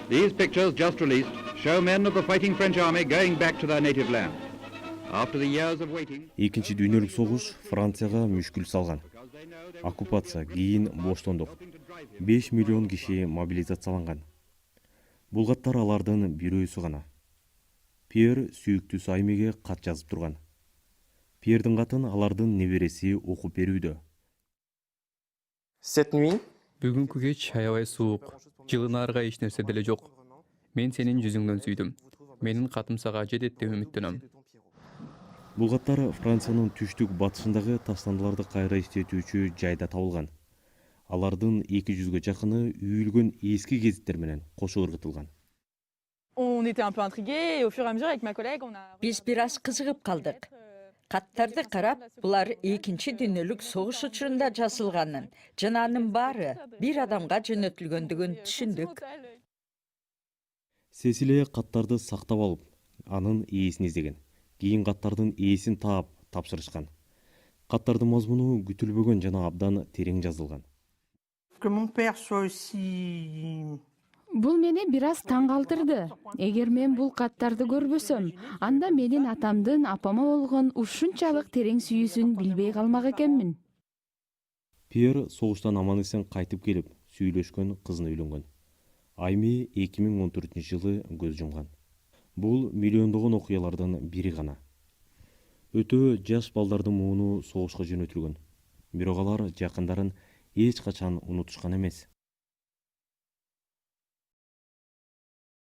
These pictures, just released, show men of the fighting French army going back to their native land. After the years of waiting... Экинчи дүйнөлүк согуш Францияга мүшкүл салган. Оккупация, кийин боштондук. 5 миллион киши мобилизацияланган. Бул каттар алардын бирөөсү гана. Пьер сүйүктүүсү Аймиге кат жазып турган. Пьердин катын алардын небереси окуп берүүдө. Cette nuit, Бүгүнкү кеч аябай суук. Жылынаарга эч нерсе деле жок. Мен сенин жүзүңдөн сүйдүм. Менин катым сага жетет деп үмүттөнөм. Бул каттар Франциянын түштүк батышындагы таштандыларды кайра иштетүүчү жайда табылган. Алардын 200ге жакыны үйүлгөн эски гезиттер менен кошо ыргытылган. On était un peu intrigués et au fur et à mesure avec ma collègue, on a... Биз бир аз кызыгып калдык. Каттарды карап, булар экинчи дүйнөлүк согуш учурунда жазылганын жана анын баары бир адамга жөнөтүлгөндүгүн түшүндүк. Сесилия каттарды сактап алып, анын ээсин издеген. Кийин каттардын ээсин таап тапшырышкан. Каттардын мазмуну күтүлбөгөн жана абдан терең жазылган. Que mon père soit aussi... Бул мени бир аз таң калтырды. Эгер мен бул каттарды көрбөсөм, анда менин атамдын апама болгон ушунчалык терең сүйүүсүн билбей калмак экенмин. Пьер согуштан аман эсен кайтып келип, сүйлөшкөн кызына үйлөнгөн. Айми 2014-жылы көз жумган. Бул миллиондогон окуялардын бири гана. Өтө жаш балдардын мууну согушка жөнөтүлгөн. Бирок алар жакындарын эч качан унутушкан эмес.